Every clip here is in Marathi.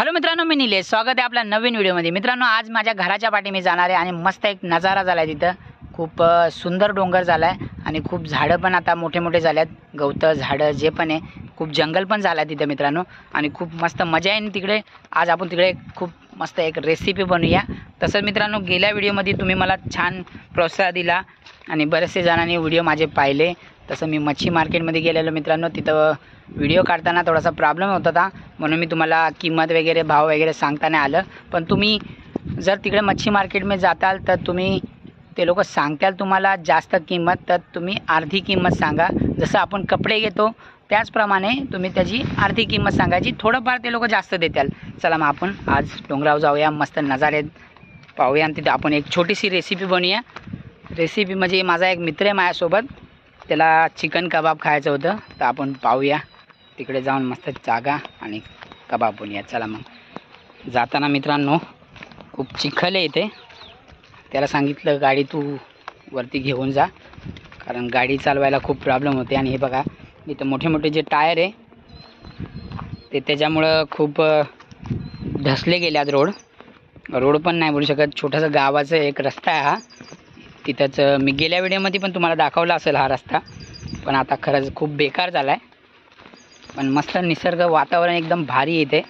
हॅलो मित्रांनो, मी निलेश. स्वागत आहे आपल्या नवीन व्हिडिओमध्ये. मित्रांनो, आज माझ्या घराच्या पाठी मी जाणार आहे आणि मस्त एक नजारा झाला आहे. तिथं खूप सुंदर डोंगर झाला आहे आणि खूप झाडं पण आता मोठे मोठे झाले आहेत. गवतं झाडं जे पण आहे, खूप जंगल पण झालं आहे तिथं मित्रांनो. आणि खूप मस्त मजा आहे तिकडे. आज आपण तिकडे खूप मस्त एक रेसिपी बनवूया. तसंच मित्रांनो, गेल्या व्हिडिओमध्ये तुम्ही मला छान प्रोत्साहन दिला आणि बरेचसे जणांनी व्हिडिओ माझे पाहिले. तसं मी मच्छी मार्केटमध्ये गेलेलो मित्रांनो. तिथं व्हिडिओ काढताना थोडासा प्रॉब्लेम होत होता, म्हणून मी तुम्हाला किंमत वगैरे भाव वगैरे सांगता नाही आलं. पण तुम्ही जर तिकडे मच्छी मार्केटमध्ये जाताल तर तुम्ही ते लोक सांगताल तुम्हाला जास्त किंमत, तर तुम्ही अर्धी किंमत सांगा. जसं आपण कपडे घेतो त्याचप्रमाणे तुम्ही त्याची अर्धी किंमत सांगायची. थोडंफार ते लोक जास्त देताल. चला मग आपण आज डोंगरावर जाऊया, मस्त नजारे पाहूया आणि तिथे आपण एक छोटीशी रेसिपी बनवूया. रेसिपी म्हणजे माझा एक मित्र आहे माझ्यासोबत, त्याला चिकन कबाब खायचं होतं, तर आपण पाहूया तिकडे जाऊन मस्त जागा आणि कबाब बनवूया. चला मग. जाताना मित्रांनो खूप चिखल आहे इथे. त्याला सांगितलं गाडी तू वरती घेऊन जा, कारण गाडी चालवायला खूप प्रॉब्लेम होते. आणि हे बघा इथं मोठे मोठे जे टायर आहे ते त्याच्यामुळं खूप ढसले गेल्यात. रोड पण नाही बोलू शकत. छोटासा गावाचा एक रस्ता आहे हा. तिथंच मी गेल्या व्हिडिओमध्ये पण तुम्हाला दाखवला असेल हा रस्ता, पण आता खरंच खूप बेकार झाला आहे. पण मस्त निसर्ग वातावरण एकदम भारी येते.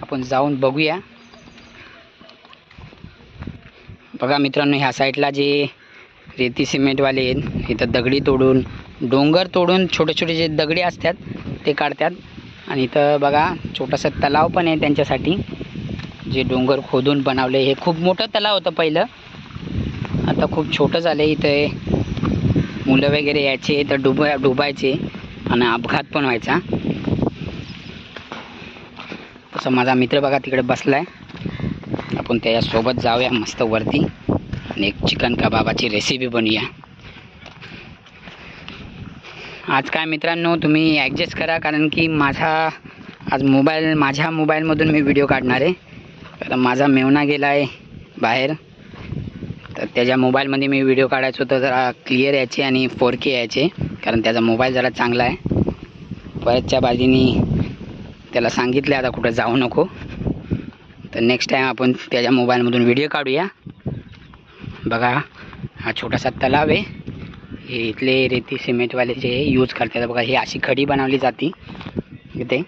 आपण जाऊन बघूया. बघा मित्रांनो, ह्या साईडला जे रेती सिमेंटवाले आहेत, इथं दगडी तोडून, डोंगर तोडून छोटे छोटे जे दगडी असतात ते काढतात. आणि इथं बघा छोटासा तलाव पण आहे त्यांच्यासाठी, जे डोंगर खोदून बनवले. हे खूप मोठं तलाव होतं पहिलं, आता खूप छोटं झालं. इथे मुलं वगैरे यायचे तर डुबायचे आणि अपघात पण व्हायचा. तसं माझा मित्र बघा तिकडे बसलाय. आपण त्याच्यासोबत जाऊया मस्त वरती आणि एक चिकन कबाबाची रेसिपी बनवूया. आज काय मित्रांनो तुम्ही ॲडजस्ट करा, कारण की माझ्या मोबाईलमधून मी व्हिडिओ काढणार आहे. कारण माझा मेवना गेला आहे बाहेर, तर त्याच्या मोबाईलमध्ये मी व्हिडिओ काढायचो तर जरा क्लिअर यायचे आणि 4K यायचे, कारण त्याचा मोबाईल जरा चांगला आहे. परतच्या बाजूनी त्याला सांगितलं आता कुठं जाऊ नको, तर नेक्स्ट टाईम आपण त्याच्या मोबाईलमधून व्हिडिओ काढूया. बघा हा छोटासा तलाव आहे. हे इथले रेती सिमेंटवाले जे यूज करतात बघा, हे अशी खडी बनवली जाते इथे.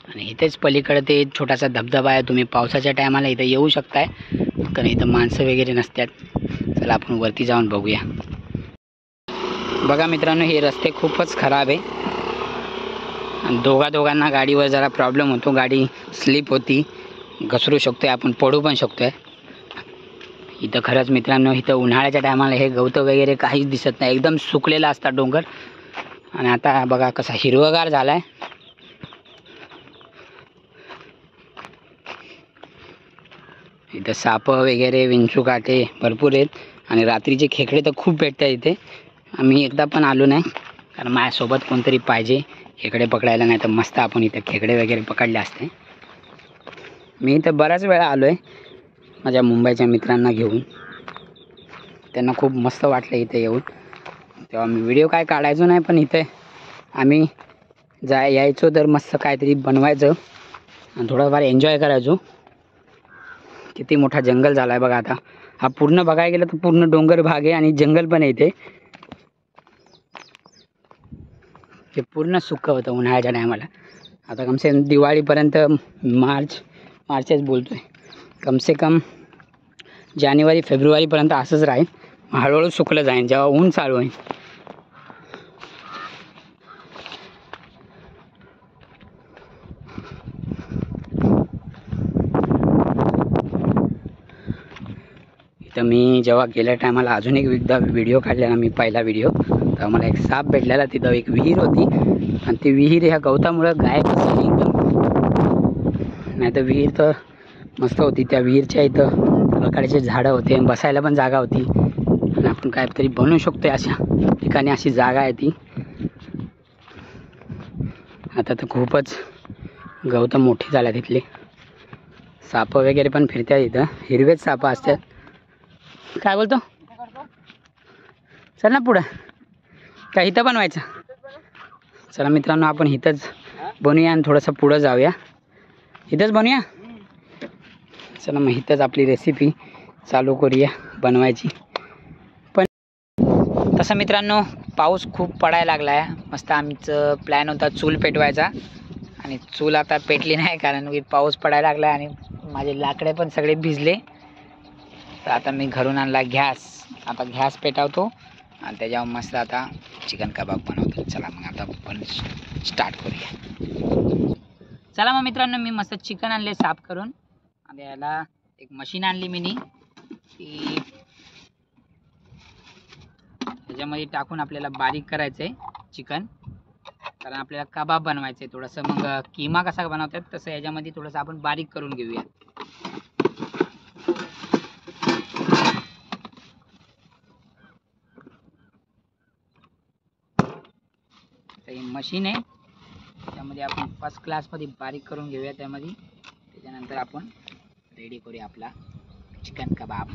आणि इथेच पलीकडे ते छोटासा धबधबा आहे. तुम्ही पावसाच्या टायमाला इथं येऊ शकताय, कारण इथं माणसं वगैरे नसतात. चला आपण वरती जाऊन बघूया. बघा मित्रांनो, हे रस्ते खूपच खराब आहे. आणि दोघांना गाडीवर जरा प्रॉब्लेम होतो. गाडी स्लिप होती, घसरू शकतोय आपण, पडू पण शकतोय. इथं खरंच मित्रांनो, इथं उन्हाळ्याच्या टायमाला हे गवतं वगैरे काहीच दिसत नाही, एकदम सुकलेला असतात डोंगर. आणि आता बघा कसा हिरवगार झाला आहे. इथं साप वगैरे, विंचू काटे भरपूर आहेत. आणि रात्रीचे खेकडे तर खूप भेटतात इथे. आम्ही एकदा पण आलो नाही, कारण माझ्यासोबत कोणतरी पाहिजे खेकडे पकडायला, नाही तर मस्त आपण इथं खेकडे वगैरे पकडले असते. मी इथं बऱ्याच वेळा आलो आहे माझ्या मुंबईच्या मित्रांना घेऊन. त्यांना खूप मस्त वाटलं इथे येऊन. तेव्हा मी व्हिडिओ काय काढायचो नाही, पण इथे आम्ही यायचो तर मस्त काहीतरी बनवायचं आणि थोडंफार एन्जॉय करायचो. किती मोठा जंगल झाला आहे बघा. आता हा पूर्ण बघायला गेलं तर पूर्ण डोंगर भाग आहे आणि जंगल पण आहे इथे. ते पूर्ण सुकं होतं उन्हाळ्याच्या टायमाला. आता कमसे कम दिवाळीपर्यंत, मार्चच बोलतो आहे, कमसे कम जानेवारी फेब्रुवारीपर्यंत असंच राहील. हळूहळू सुकलं जाईल जेव्हा ऊन चालू होईल. इथं मी जेव्हा गेल्या टायमाला अजून एकदा व्हिडिओ काढलेला, मी पहिला व्हिडिओ, तर मला एक साप भेटलेला. तिथं एक विहीर होती आणि ती विहीर ह्या गवतामुळं गायब झाली एकदम. नाही तर विहीर तर मस्त होती. त्या विहीरच्या इथं प्रकारचे झाडं होते, बसायला पण जागा होती. आणि आपण काहीतरी बनवू शकतो अशा ठिकाणी, अशी जागा आहे ती. आता तर खूपच गवतं मोठी झाल्या तिथले. साप वगैरे पण फिरतात इथं, हिरवेच साप असतात. काय बोलतो? चल ना पुढं, काय इथं बनवायचं? चला मित्रांनो, आपण इथंच बनवूया आणि थोडंसं पुढं जाऊया. इथंच बनवूया. चला मग इथंच आपली रेसिपी चालू करूया बनवायची. पण तसं मित्रांनो पाऊस खूप पडायला लागला आहे. मस्त आमचं प्लॅन होता चूल पेटवायचा आणि चूल आता पेटली नाही कारण की पाऊस पडायला लागला आणि माझे लाकडे पण सगळे भिजले. तर आता मी घरून आणला गॅस. आता गॅस पेटवतो आणि त्याच्यावर मस्त आता चिकन कबाब बनवतो. चला मग आता आपण स्टार्ट करूया. चला मग मित्रांनो मी मस्त चिकन आणले साफ करून आणि याला एक मशीन आणली मिनी. ती त्याच्यामध्ये टाकून आपल्याला बारीक करायचं आहे चिकन, कारण आपल्याला कबाब बनवायचं आहे. थोडंसं मग किमा कसा बनवतात तसं याच्यामध्ये थोडंसं आपण बारीक करून घेऊया. तर ही मशीन आहे, त्यामध्ये आपण फर्स्ट क्लासमध्ये बारीक करून घेऊया. त्याच्यानंतर आपण रेडी करूया आपला चिकन कबाब.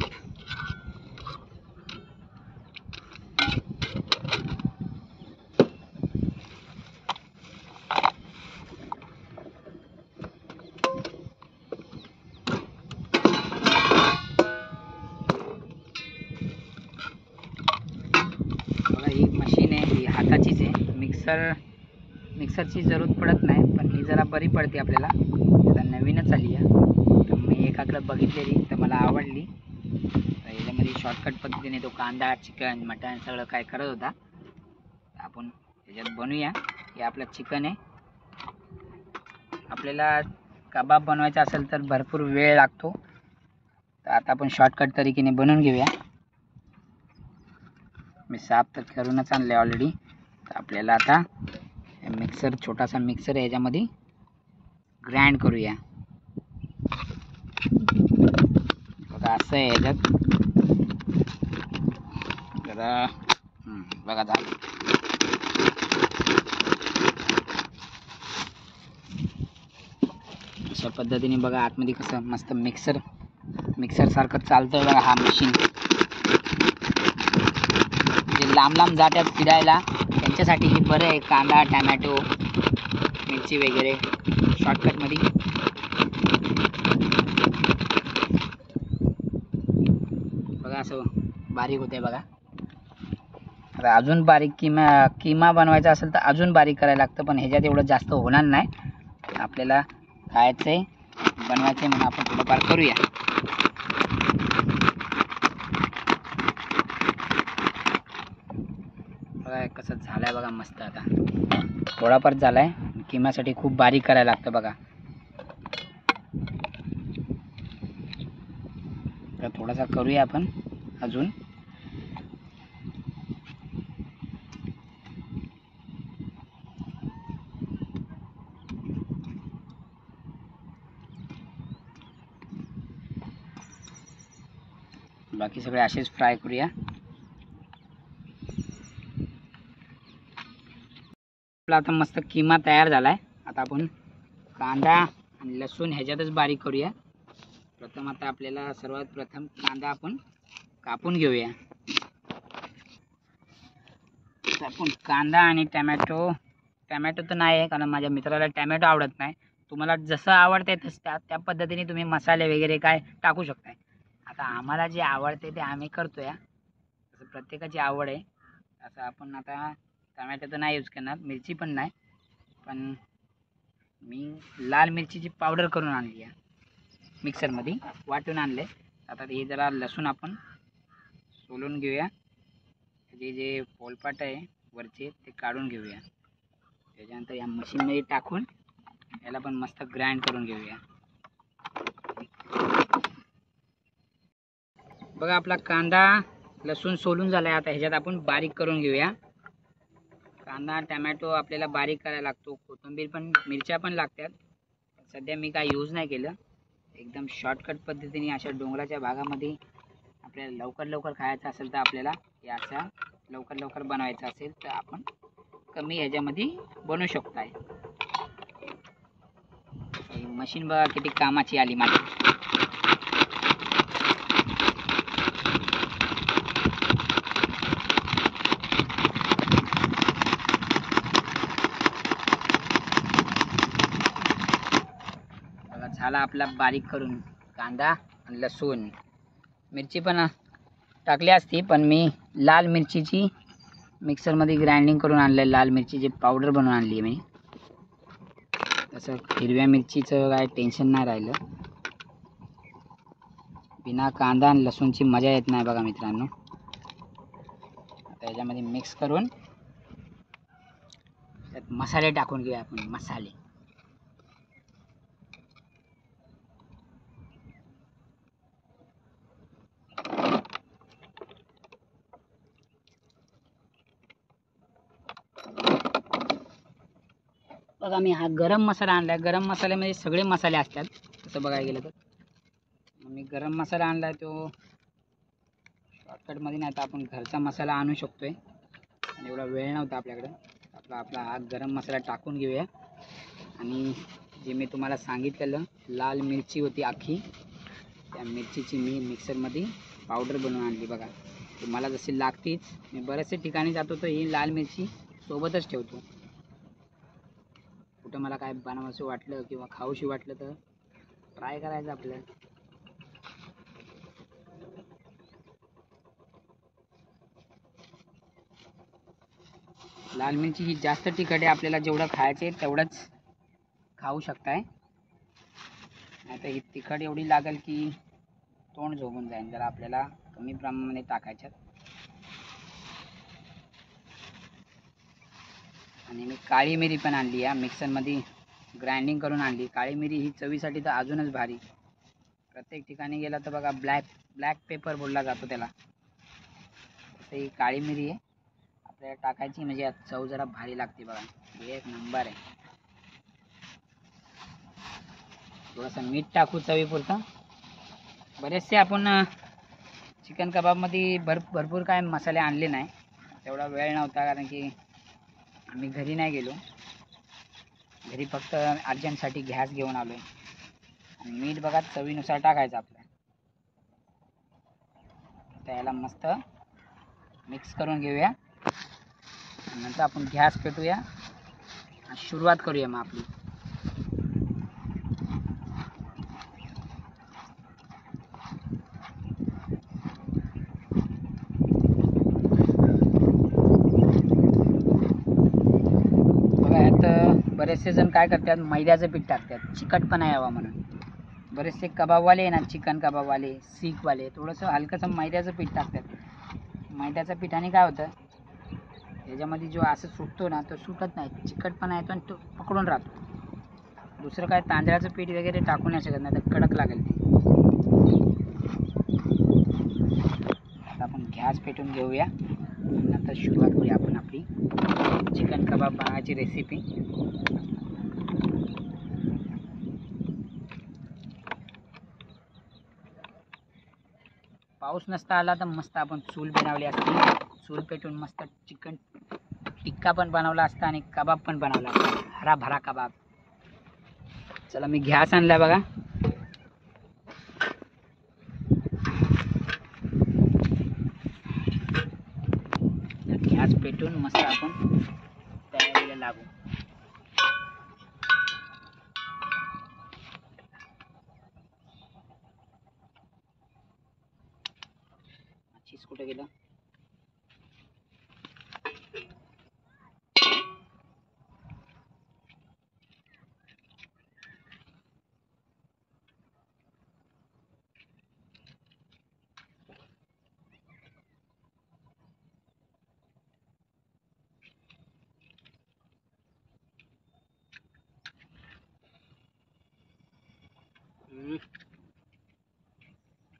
बघा ही मशीन आहे, ही हाताचीच आहे. मिक्सरची जरूरत पडत नाही, पण ही जरा बरी पडते आपल्याला. आता नवीनच आली आहे. तर मी एकाकडे बघितलेली तर मला आवडली. तर याच्यामध्ये शॉर्टकट पद्धतीने तो कांदा चिकन मटण सगळं काय करत होता. आपण त्याच्यात बनवूया. हे आपलं चिकन आहे. आपल्याला कबाब बनवायचा असेल तर भरपूर वेळ लागतो. तर आता आपण शॉर्टकट तरीकेने बनवून घेऊया. मी साफ तर करूनच आणले ऑलरेडी. तर आपल्याला आता मिक्सर, छोटासा मिक्सर आहे, याच्यामध्ये ग्राइंड करूया. बघा असं आहे याच्यात. जरा बघा झालं. अशा पद्धतीने बघा आतमध्ये कसं मस्त मिक्सर सारखं चालतंय बघा हा मशीन. जे लांब जातात फिरायला त्यांच्यासाठी हे बरं आहे. कांदा टॅमॅटो मिरची वगैरे शॉर्टकटमध्ये. बघा असं बारीक होते बघा. आता अजून बारीक किमा बनवायचा असेल तर अजून बारीक करायला लागतं, पण ह्याच्यात एवढं जास्त होणार नाही. आपल्याला खायचं आहे बनवायचं आहे म्हणून आपण थोडंफार करूया. बघा कसं झालं आहे बघा मस्त. आता थोडाफार झाला आहे. किमासाठी खूप बारीक करायला लागतं बघा. तर थोडासा करूया आपण अजून. बाकी सगळे असेच फ्राय करूया. आपला आता मस्त किमा तयार झाला आहे. आता आपण कांदा आणि लसूण ह्याच्यातच बारीक करूया. प्रथम आता आपल्याला सर्वात प्रथम कांदा आपण कापून घेऊया. तर आपण कांदा आणि टॅमॅटो तर नाही आहे, कारण माझ्या मित्राला टॅमॅटो आवडत नाही. तुम्हाला जसं आवडते तसं त्या पद्धतीने तुम्ही मसाले वगैरे काय टाकू शकताय. आता आम्हाला जे आवडते ते आम्ही करतो या. तसं प्रत्येकाची आवड आहे. असं आपण आता टमॅटो तर नाही यूज करणार, मिरची पण नाही, पण मी लाल मिरचीची पावडर करून आणली आहे. मिक्सरमध्ये वाटून आणले. आता हे जरा लसूण आपण सोलून घेऊया. त्याचे जे पोलपाट आहे वरचे ते काढून घेऊया. त्याच्यानंतर या मशीनमध्ये टाकून याला पण मस्त ग्राइंड करून घेऊया. बघा आपला कांदा लसूण सोलून झाला आहे. आता ह्याच्यात आपण बारीक करून घेऊया. कांदा टॅमॅटो आपल्याला बारीक करायला लागतो. कोथिंबीर पण मिरच्या पण लागतात. सध्या मी काय यूज नाही केलं. एकदम शॉर्टकट पद्धतीने अशा डोंगराच्या भागामध्ये आपल्याला लवकर खायचं असेल तर आपल्याला याचा लवकर बनवायचं असेल तर आपण कमी ह्याच्यामध्ये बनवू शकताय. मशीन बघा किती कामाची आली माझी. झाला आपला बारीक करून कांदा आणि लसूण. मिरची पण टाकली असती, पण मी लाल मिरचीची मिक्सरमध्ये ग्राइंडिंग करून आणलं. लाल मिरचीची पावडर बनवून आणली मी. तसं हिरव्या मिरचीचं काय टेन्शन नाही राहिलं. बिना कांदा आणि लसूणची मजा येत नाही बघा मित्रांनो. आता याच्यामध्ये मिक्स करून त्यात मसाले टाकून घेऊया आपण. मसाले बघा, मी हा गरम मसाला आणलाय. गरम मसाल्यामध्ये सगळे मसाले असतात तसं बघायला गेलं तर. मी गरम मसाला आणलाय तो शॉर्टकटमध्ये, नाही तर आपण घरचा मसाला आणू शकतोय. आणि एवढा वेळ नव्हता आपल्याकडे. आपला हा गरम मसाला टाकून घेऊया. आणि जे मी तुम्हाला सांगितलेलं लाल मिरची होती अख्खी, त्या मिरचीची मी मिक्सरमध्ये पावडर बनवून आणली बघा. तुम्हाला जशी लागतीच, मी बरेचसे ठिकाणी जातो तर ही लाल मिरची सोबतच ठेवतो. कुठं मला काय बनवायचं वाटलं किंवा खाऊशी वाटलं तर ट्राय करायचं आपलं. लाल मिरची ही जास्त तिखट आहे. आपल्याला जेवढं खायचं आहे तेवढंच खाऊ शकताय, नाही तर ही तिखट एवढी लागेल की तोंड झोपून जाईल. जरा आपल्याला कमी प्रमाणाने टाकायच्यात. आणि मी काळी मिरी पण आणली आहे, मिक्सरमध्ये ग्राइंडिंग करून आणली. काळी मिरी ही चवीसाठी तर अजूनच भारी. प्रत्येक ठिकाणी गेला तर बघा ब्लॅक पेपर बोलला जातो त्याला. तसं ही काळी मिरी आहे आपल्याला टाकायची, म्हणजे चव जरा भारी लागते बघा. एक नंबर आहे. थोडंसं मीठ टाकू चवीपुरतं. बरेचसे आपण चिकन कबाबमध्ये भरपूर काय मसाले आणले नाही, तेवढा वेळ नव्हता. कारण की आम्ही घरी नाही गेलो. घरी फक्त अर्जंटसाठी गॅस घेऊन आलो. आणि मीठ बघा चवीनुसार टाकायचं आपल्या. त्याला मस्त मिक्स करून घेऊया. नंतर आपण गॅस पेटूया आणि सुरुवात करूया मग आपली. बघा, यात बरेचसे जण काय करतात, मैद्याचं पीठ टाकतात चिकटपणा यावा म्हणून. बरेचसे कबाबवाले आहे ना, चिकन कबाबवाले, सीखवाले, थोडंसं हलकंसं मैद्याचं पीठ टाकतात. मैद्याच्या पिठाने काय होतं, याच्यामध्ये जो असं सुटतो ना तो सुटत नाही, चिकटपणा येतो आणि तो पकडून राहतो. दुसरं काय तांदळाचं पीठ वगैरे टाकू नाही शकत, नाही तर कडक लागेल ते. आता आपण गॅस पेटून घेऊया. नंतर सुरुवात करूया आपण आपली चिकन कबाब बनवायची रेसिपी. पाऊस नसता आला तर मस्त आपण चूल बनवली असती. चूल पेटून मस्त चिकन टिक्का पण बनवला असता आणि कबाब पण बनवला असता, हरा भरा कबाब. चला, मी गॅस आणलाय बघा. गॅस पेटून मस्त आपण तयारीला लागू. चीज कुठे गेलं?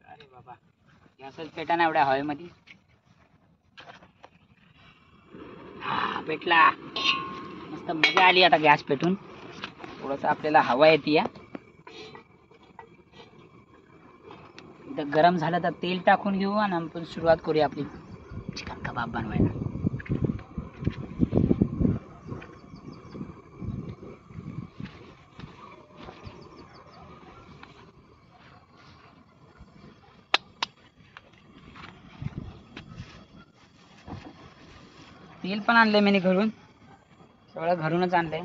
अरे बाबा, गॅसच पेटा ना एवढ्या हवेमध्ये. पेटला. मस्त मजा आली आता गॅस पेटून. थोडंसं आपल्याला हवा येते. इथं गरम झालं तर तेल टाकून घेऊ आणि आपण सुरुवात करूया आपली चिकन कबाब बनवायला. तेल पण आणलंय मी घरून, सगळं घरूनच आणलंय.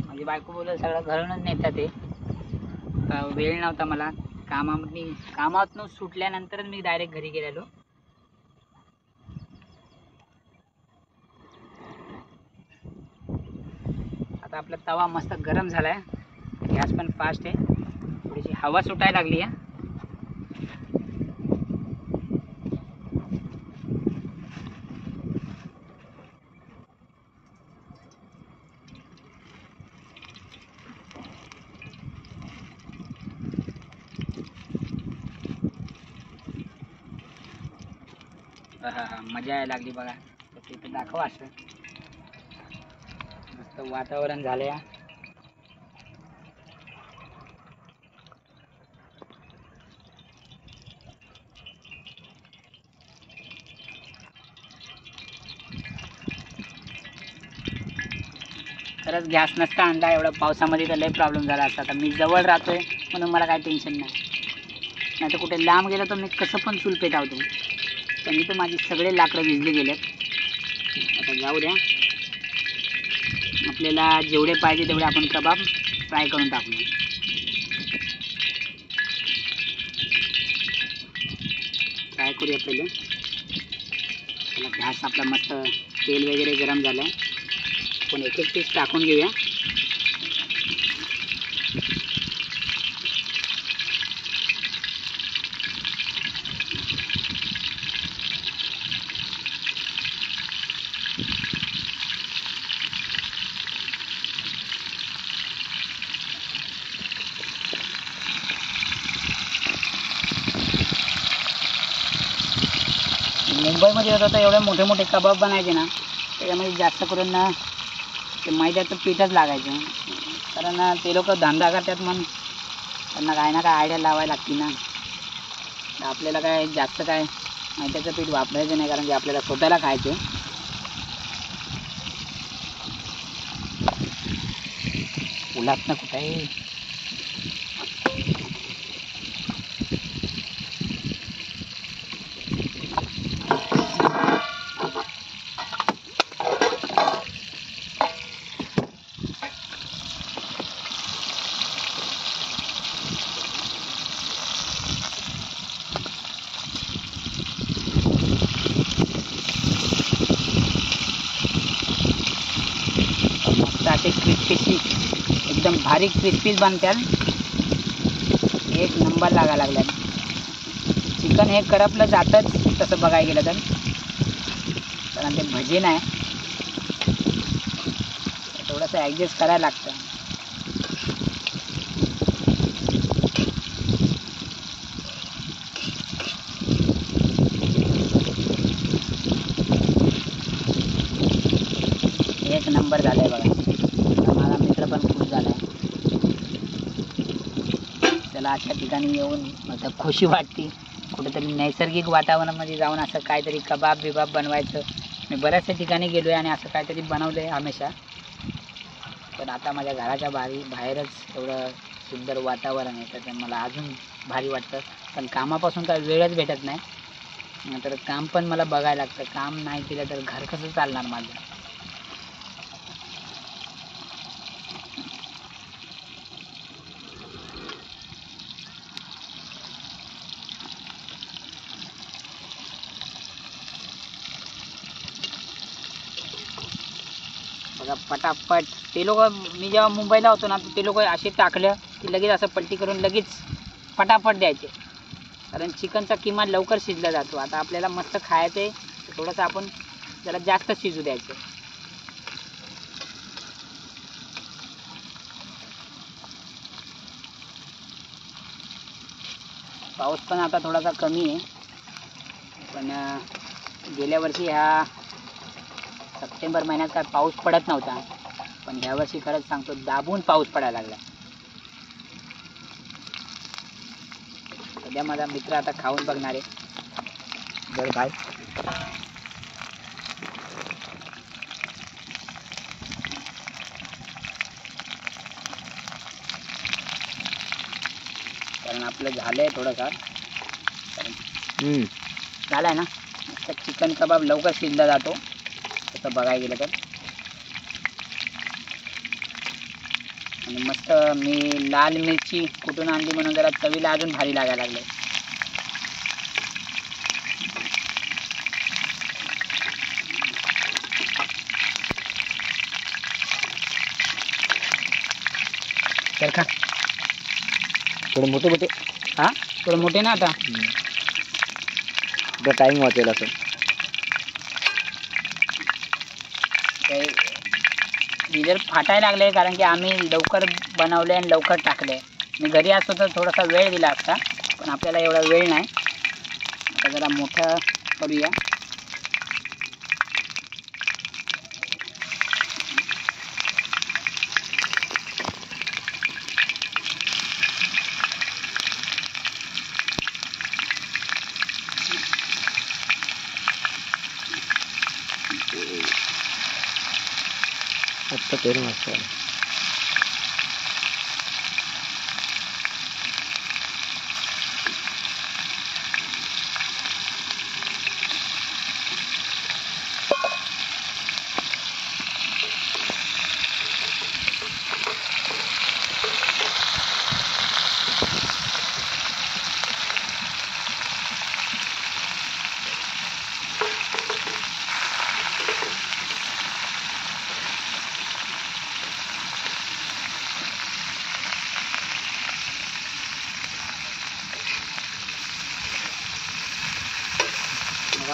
माझी बायको बोलत सगळं घरूनच नेतात ते. वेळ नव्हता मला, कामातून सुटल्यानंतरच मी डायरेक्ट घरी गेलेलो. आता आपला तवा मस्त गरम झालाय, गॅस पण फास्ट आहे, थोडीशी हवा सुटायला लागली आहे. मजा यायला लागली बघा. तिथे दाखव असं मस्त वातावरण झालंय. खरंच गॅस नसता आणला, एवढा पावसामध्ये तर लय प्रॉब्लेम झाला असता. आता मी जवळ राहतोय म्हणून मला काही टेन्शन नाही, नाही तर कुठे लांब गेलो तर मी कसं पण चूल पेटवतो. पण इथं माझी सगळे लाकडं विजले गेलेत. आता जाऊ द्या, आपल्याला जेवढे पाहिजे तेवढे आपण कबाब फ्राय करून टाकूया. फ्राय करूया पहिले. त्याला गॅस आपला मस्त तेल वगैरे गरम झालं, आपण एक एक पीस टाकून घेऊया. मुंबईमध्ये होतं तर एवढे मोठे मोठे कबाब बनायचे ना, त्याच्यामध्ये जास्त करून ना ते मैद्याचं पीठच लागायचं. कारण ते लोक धंदा करतात म्हणून त्यांना काय ना काय आयडिया लावायला लागते ना. आपल्याला काय जास्त काय मैद्याचं पीठ वापरायचं नाही, कारण की आपल्याला स्वतःला खायचं. उलात ना कुठं आहे. असे क्रिस्पी एकदम भारी क्रिस्पीज बनतात. एक नंबर लागा लागल्यात. चिकन हे करपलं जातंच तसं बघायला गेलं तर, कारण ते भजी नाही, थोडंसं ॲडजस्ट करायला लागतं. एक नंबर झालंय बघा. माझा मित्र पण खुश झालाय. त्याला अशा ठिकाणी येऊन मला खुशी वाटते. कुठेतरी नैसर्गिक वातावरणामध्ये जाऊन असं काहीतरी कबाब बिबाब बनवायचं. मी बऱ्याचशा ठिकाणी गेलो आहे आणि असं काहीतरी बनवलं आहे हमेशा. पण आता माझ्या घराच्या बाहेरच एवढं सुंदर वातावरण आहे, तर मला अजून भारी वाटतं. पण कामापासून काय वेळच भेटत नाही, नंतर काम पण मला बघायला लागतं. काम नाही केलं तर घर कसं चालणार माझं. बघा पटापट ते लोक, मी जेव्हा मुंबईला होतो ना, ते लोक असे टाकलं की लगेच असं पलटी करून लगेच पटापट द्यायचे, कारण चिकनचा किमा लवकर शिजला जातो. आता आपल्याला मस्त खायचं आहे तर थोडंसं आपण जरा जास्त शिजू द्यायचं. पाऊस पण आता थोडासा कमी आहे, पण गेल्या वर्षी ह्या सप्टेंबर महिन्यात काय पाऊस पडत नव्हता, पण ह्यावर्षी खरंच सांगतो दाबून पाऊस पडायला लागला. सध्या माझा मित्र आता खाऊन बघणार आहे. बरं बाय. कारण आपलं झालंय थोडंफार, झालंय ना. चिकन कबाब लवकर शिजला जातो तसं बघायला गेलं तर. आणि मस्त मी लाल मिरची कुठून आणली म्हणून जरा चवीला अजून भारी लागायला लागले. तर का थोडे मोठे मोठे. हां थोडं मोठे ना आता टाईम वाचेल असं. ही जर फाटायला लागले कारण की आम्ही लवकर बनवले आणि लवकर टाकले. मी घरी असतो तर थोडासा वेळ दिला असता पण आपल्याला एवढा वेळ नाही. आता जरा मोठं करूया. आत्ता तेल मस्त आहे.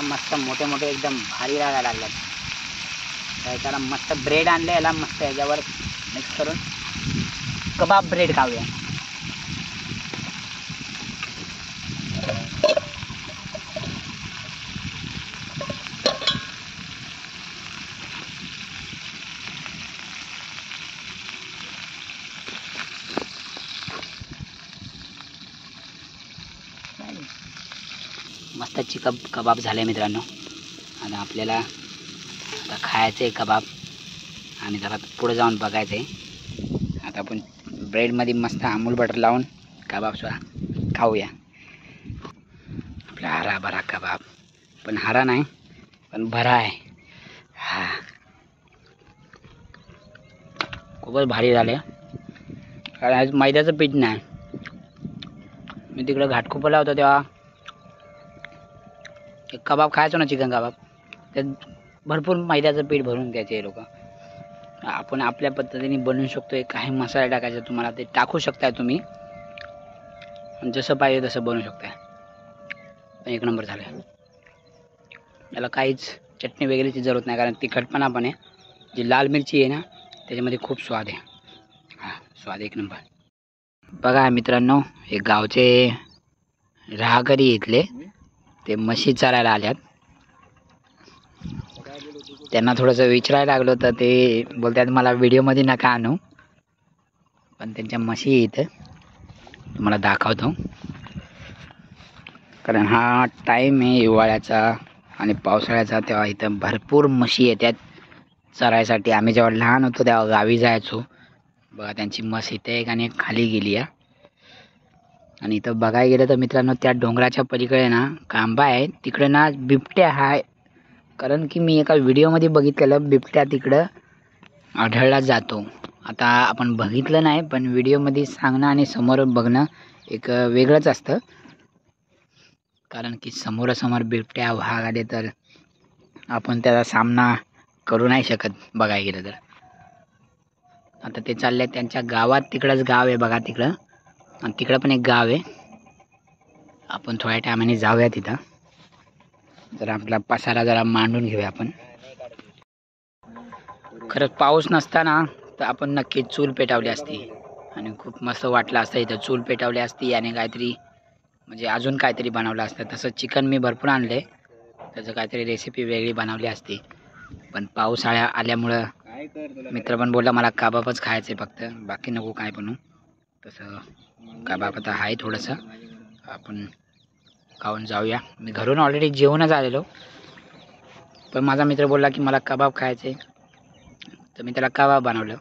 मस्त मोठे मोठे एकदम भारी लागायला लागतात. त्याला मस्त ब्रेड आणले याला मस्त याच्यावर मिक्स करून कबाब ब्रेड खाऊया. मस्त चिकन कबाब झाले मित्रांनो. आता आपल्याला आता खायचं आहे कबाब आणि जरा पुढे जाऊन बघायचं आहे. आता आपण ब्रेडमध्ये मस्त अमूल बटर लावून कबाब सुद्धा खाऊया. आपला हरा भरा कबाब, पण हरा नाही पण भरा आहे. हा खूपच भारी झाले. कारण आज मैद्याचं पीठ नाही. मी तिकडे घाटकोपरला होतो तेव्हा एक कबाब खायचो ना, चिकन कबाब, त्यात भरपूर मैद्याचं पीठ भरून घ्यायचे हे लोक. आपण आपल्या पद्धतीने बनवू शकतो. काही मसाले टाकायचे तुम्हाला ते टाकू शकताय तुम्ही, जसं पाहिजे तसं बनवू शकताय. एक नंबर झालं. याला काहीच चटणी वगैरेची जरूरत नाही कारण तिखटपणा पण आहे. जी लाल मिरची आहे ना त्याच्यामध्ये खूप स्वाद आहे. हा स्वाद एक नंबर. बघा मित्रांनो, हे गावचे राहकरी इथले ते म्हशी चारायला आल्यात. त्यांना थोडंसं विचारायला लागलो तर ते बोलतात मला व्हिडिओमध्ये नका आणू, पण त्यांच्या म्हशी इथं तुम्हाला दाखवतो. कारण हा टाईम आहे हिवाळ्याचा आणि पावसाळ्याचा, तेव्हा इथं भरपूर म्हशी येतात चरायसाठी. आम्ही जेव्हा लहान होतो तेव्हा गावी जायचो. बघा त्यांची म्हस इथे एक आणि एक खाली गेली आहे. आणि इथं बघायला गेलं तर मित्रांनो त्या डोंगराच्या पलीकडे ना कांबा आहे, तिकडे ना बिबट्या आहे. कारण की मी एका व्हिडिओमध्ये बघितलेलं बिबट्या तिकडं आढळला जातो. आता आपण बघितलं नाही पण व्हिडिओमध्ये सांगणं आणि समोर बघणं एक वेगळंच असतं. कारण की समोरासमोर बिबट्या वाघ आले तर आपण त्याचा सामना करू नाही शकत बघायला गेलं तर. आता ते चालले त्यांच्या गावात, तिकडंच गाव आहे बघा तिकडं, आणि तिकडं पण एक गाव आहे. आपण थोड्या टायमाने जाऊया तिथं, जरा आपला पसारा जरा मांडून घेऊया आपण. खरंच पाऊस नसताना तर आपण नक्की चूल पेटवली असती आणि खूप मस्त वाटलं असतं. इथं चूल पेटवली असती आणि काहीतरी म्हणजे अजून काहीतरी बनवलं असतं. तसं चिकन मी भरपूर आणले, त्याचं काहीतरी रेसिपी वेगळी बनवली असती. पण पावसाळ्या आल्यामुळं मित्र पण बोलला मला कबाबच खायचं आहे फक्त, बाकी नको काय बनवू. तसं कबाब आता आहे थोडंसं, आपण खाऊन जाऊया. मी घरून ऑलरेडी जेवणच आलेलो, पण माझा मित्र बोलला की मला कबाब खायचे, तर मी त्याला कबाब बनवलं.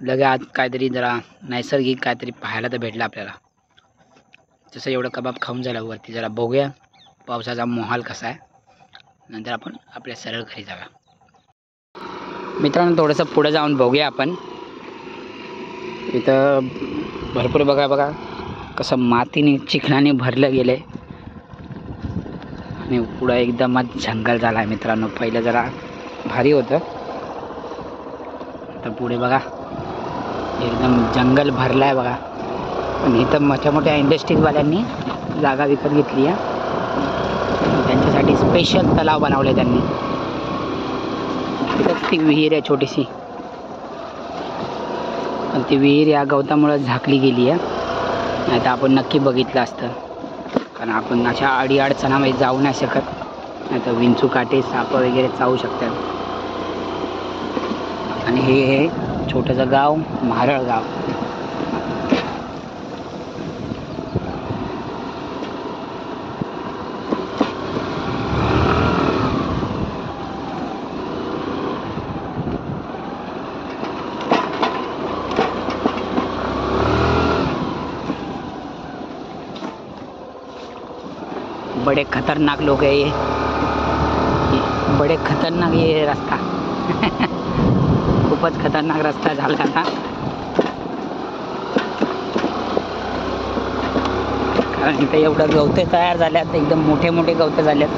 लगे आज काहीतरी जरा नैसर्गिक काहीतरी पाहायला तर भेटलं आपल्याला. तसं एवढं कबाब खाऊन झालं वरती जरा बघूया पावसाचा माहोल कसा आहे, नंतर आपण आपल्या सरळ घरी जाऊया. मित्रांनो थोडंसं पुढे जाऊन बघूया आपण. इथं भरपूर बघा कसं मातीने चिखलाने भरलं गेलं आहे आणि पुढं एकदमच जंगल झाला आहे मित्रांनो. पहिलं जरा भारी होतं, तर पुढे बघा एकदम जंगल भरलं आहे बघा. आणि इथं मोठ्या इंडस्ट्रीजवाल्यांनी जागा विकत घेतली आहे, त्यांच्यासाठी स्पेशल तलाव बनवले त्यांनी. तिथंच ती विहीर आहे छोटीशी, पण ती विहीर या गवतामुळं झाकली गेली आहे, नाही तर आपण नक्की बघितलं असतं. कारण आपण अशा अडीअडचणामध्ये जाऊ नाही शकत, नाही तर विंचू काटे साप वगैरे चावू शकतात. आणि हे छोटंसं गाव म्हारळ गाव. बड़े खतरनाक लोग है ये बड़े खतरनाक ये रास्ता. खूपच खतरनाक रस्ता झाला आता. कारण इथे एवढं गवते तयार झाल्यात, एकदम मोठे गवते झालेत.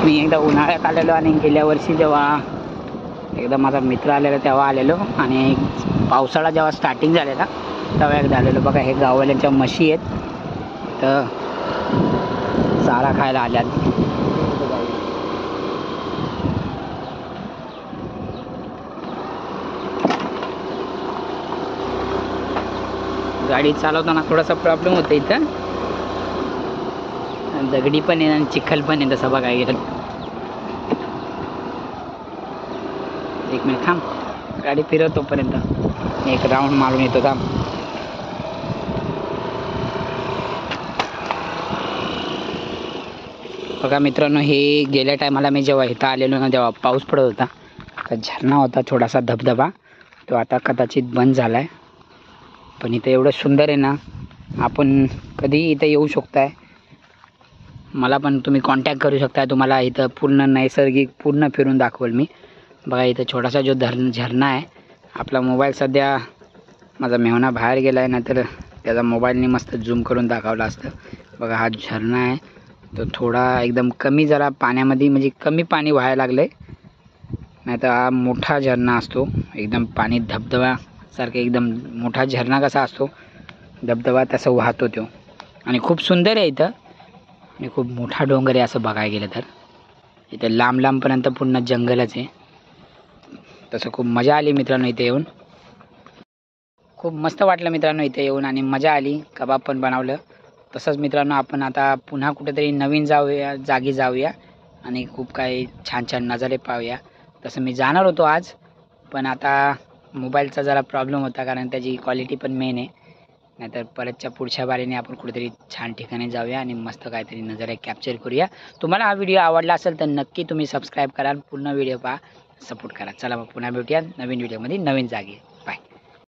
मी एकदा उन्हाळ्यात आलेलो आणि गेल्या वर्षी जेव्हा एकदा माझा मित्र आलेला तेव्हा आलेलो, आणि पावसाळा जेव्हा स्टार्टिंग झालेला तेव्हा एकदा आलेलो. बघा हे गाववाल्यांच्या म्हशी आहेत, तर चारा खायला आल्यात. गाडी चालवताना थोडासा प्रॉब्लेम होतो इथं, दगडी पण आहे आणि चिखल पण आहे तसं बघायला गेलं. एक मिनिट थांब, गाडी फिरवतोपर्यंत एक राऊंड मारून येतो थांब. बघा मित्रांनो, हे गेल्या टायमाला मी जेव्हा इथं आलेलो ना तेव्हा पाऊस पडत होता, तर झरणा होता छोटासा धबधबा, तो आता कदाचित बंद झाला आहे. पण इथं एवढं सुंदर आहे ना, आपण कधी इथं येऊ शकताय. मला पण तुम्ही कॉन्टॅक्ट करू शकता, तुम्हाला इथं पूर्ण नैसर्गिक पूर्ण फिरून दाखवेल मी. बघा इथं छोटासा जो झरणा आहे. आपला मोबाईल सध्या माझा मेहना बाहेर गेला आहे, नाहीतर त्याचा मोबाईलने मस्त झूम करून दाखवला असतं. बघा हा झरणा आहे, तो थोडा एकदम कमी जरा पाण्यामध्ये म्हणजे कमी पाणी व्हायला लागलं आहे, नाही तर हा मोठा झरणा असतो एकदम. पाणी धबधब्यासारखं एकदम मोठा झरणा कसा असतो धबधबा तसं वाहतो तो. आणि खूप सुंदर आहे इथं, आणि खूप मोठा डोंगर आहे असं बघायला गेलं तर. इथं लांबपर्यंत पूर्ण जंगलच आहे. तसं खूप मजा आली मित्रांनो इथे येऊन, खूप मस्त वाटलं मित्रांनो इथे येऊन, आणि मजा आली. कबाब पण बनवलं. तसंच मित्रांनो आपण आता पुन्हा कुठेतरी नवीन जागी जाऊया आणि खूप काही छान नजारे पाहूया. तसं मी जाणार होतो आज, पण आता मोबाईलचा जरा प्रॉब्लेम होता, कारण त्याची क्वालिटी पण मेन आहे. नाहीतर परतच्या पुढच्या बारीने आपण कुठेतरी छान ठिकाणी जाऊया आणि मस्त काहीतरी नजारे कॅप्चर करूया. तुम्हाला हा व्हिडिओ आवडला असेल तर नक्की तुम्ही सबस्क्राईब करा, पूर्ण व्हिडिओ पहा, सपोर्ट करा. चला मग पुन्हा भेटूया नवीन व्हिडिओमध्ये नवीन जागी.